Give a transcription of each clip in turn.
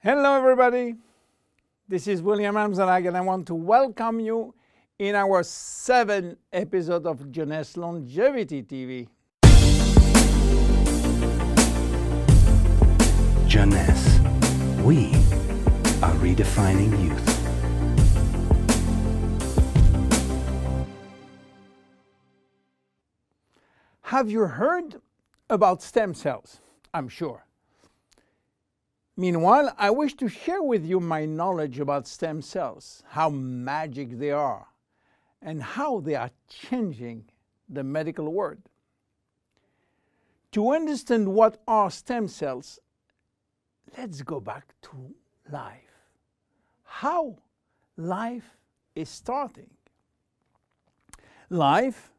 Hello everybody, this is William Amzalag and I want to welcome you in our 7th episode of Jeunesse Longevity TV. Jeunesse, we are redefining youth. Have you heard about stem cells? I'm sure. Meanwhile, I wish to share with you my knowledge about stem cells, how magic they are, and how they are changing the medical world. To understand what are stem cells, let's go back to life. How life is starting. Life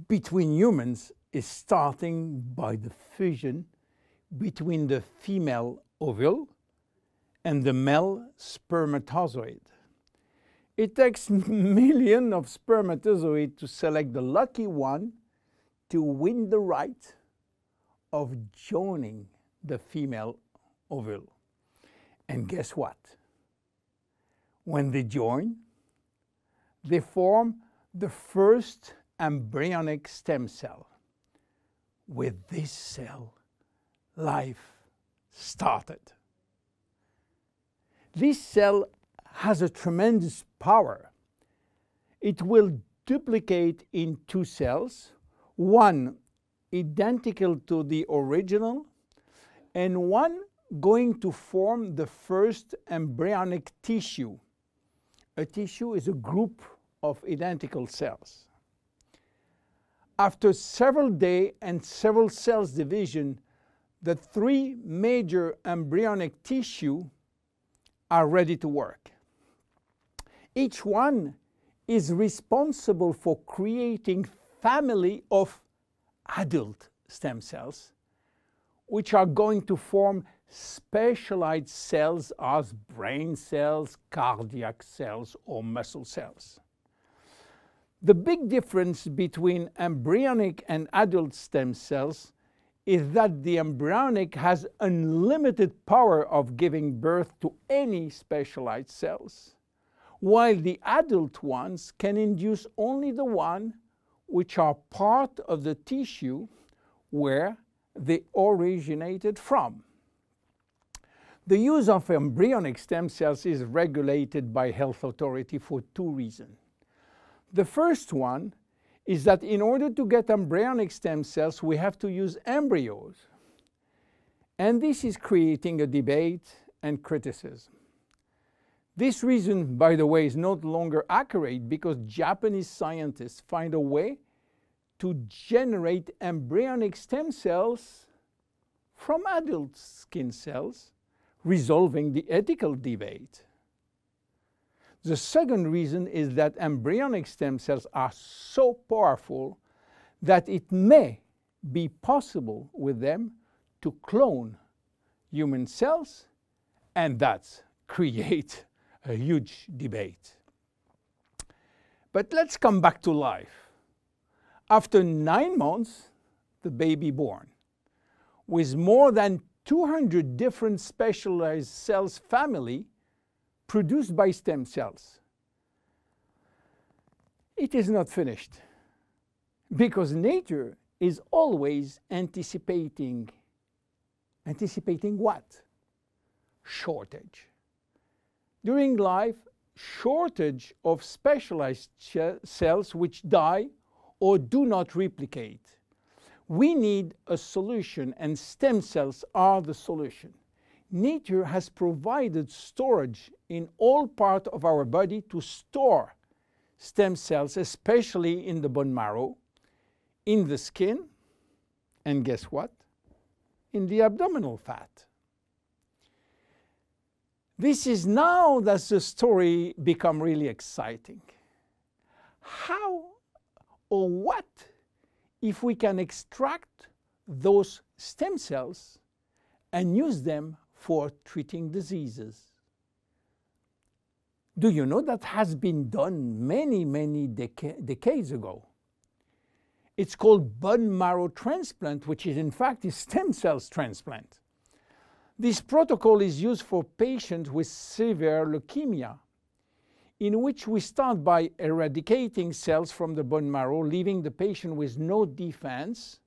between humans is starting by the fusion between the female ovule and the male spermatozoid. It takes millions of spermatozoids to select the lucky one to win the right of joining the female ovule. And guess what? When they join, they form the first embryonic stem cell. With this cell, life started. This cell has a tremendous power. It will duplicate in 2 cells, one identical to the original, and one going to form the first embryonic tissue. A tissue is a group of identical cells. After several days and several cells division, the 3 major embryonic tissue are ready to work. Each one is responsible for creating family of adult stem cells, which are going to form specialized cells as brain cells, cardiac cells, or muscle cells. The big difference between embryonic and adult stem cells is that the embryonic has unlimited power of giving birth to any specialized cells, while the adult ones can induce only the one which are part of the tissue where they originated from. The use of embryonic stem cells is regulated by health authority for 2 reasons. The first one is that in order to get embryonic stem cells, we have to use embryos. And this is creating a debate and criticism. This reason, by the way, is no longer accurate because Japanese scientists find a way to generate embryonic stem cells from adult skin cells, resolving the ethical debate. The second reason is that embryonic stem cells are so powerful that it may be possible with them to clone human cells, and that's create a huge debate. But let's come back to life. After 9 months, the baby born, with more than 200 different specialized cells family produced by stem cells. It is not finished because nature is always anticipating what? Shortage. During life, shortage of specialized cells which die or do not replicate. We need a solution, and stem cells are the solution. Nature has provided storage in all parts of our body to store stem cells, especially in the bone marrow, in the skin, and guess what? In the abdominal fat. This is now that the story becomes really exciting. How or what if we can extract those stem cells and use them for treating diseases? Do you know that has been done many decades ago? It's called bone marrow transplant, which is in fact a stem cells transplant. This protocol is used for patients with severe leukemia, in which we start by eradicating cells from the bone marrow, leaving the patient with no defense,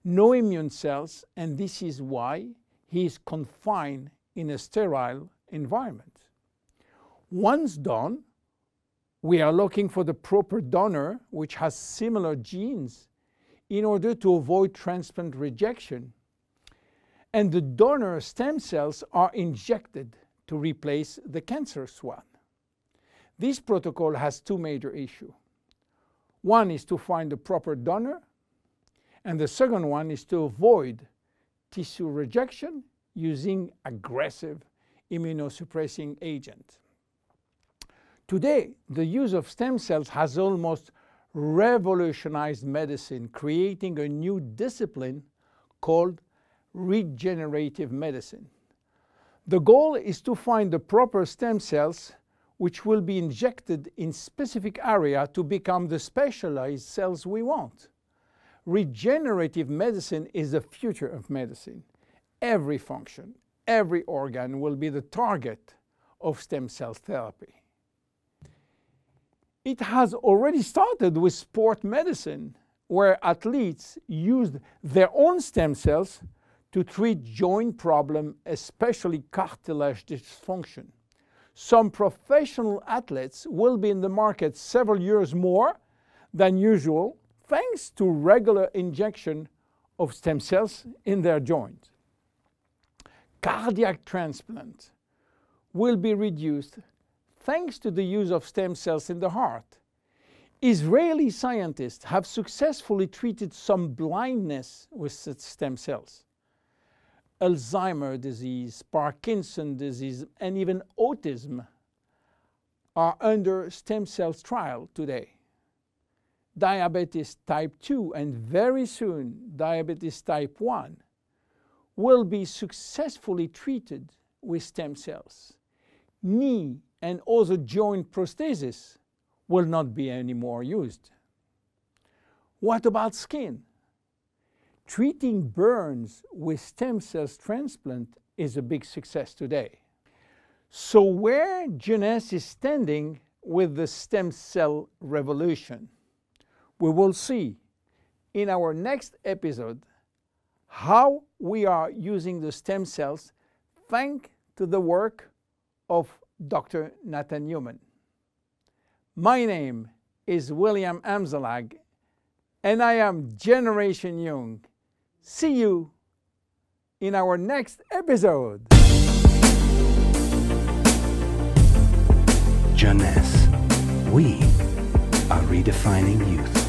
no immune cells, and this is why he is confined in a sterile environment. Once done, we are looking for the proper donor which has similar genes in order to avoid transplant rejection. And the donor stem cells are injected to replace the cancerous one. This protocol has two major issues. One is to find the proper donor, and the second one is to avoid tissue rejection using aggressive immunosuppressing agent. Today, the use of stem cells has almost revolutionized medicine, creating a new discipline called regenerative medicine. The goal is to find the proper stem cells which will be injected in specific area to become the specialized cells we want. Regenerative medicine is the future of medicine. Every function, every organ will be the target of stem cell therapy. It has already started with sport medicine, where athletes used their own stem cells to treat joint problems, especially cartilage dysfunction. Some professional athletes will be in the market several years more than usual, thanks to regular injection of stem cells in their joint. Cardiac transplant will be reduced thanks to the use of stem cells in the heart. Israeli scientists have successfully treated some blindness with such stem cells. Alzheimer's disease, Parkinson's disease, and even autism are under stem cells trial today. Diabetes type 2 and very soon diabetes type 1 will be successfully treated with stem cells. Knee and other joint prosthesis will not be anymore used. What about skin? Treating burns with stem cells transplant is a big success today. So where Jeunesse is standing with the stem cell revolution? We will see in our next episode how we are using the stem cells thanks to the work of Dr. Nathan Newman. My name is William Amzalag, and I am Generation Young. See you in our next episode. Jeunesse. We are redefining youth.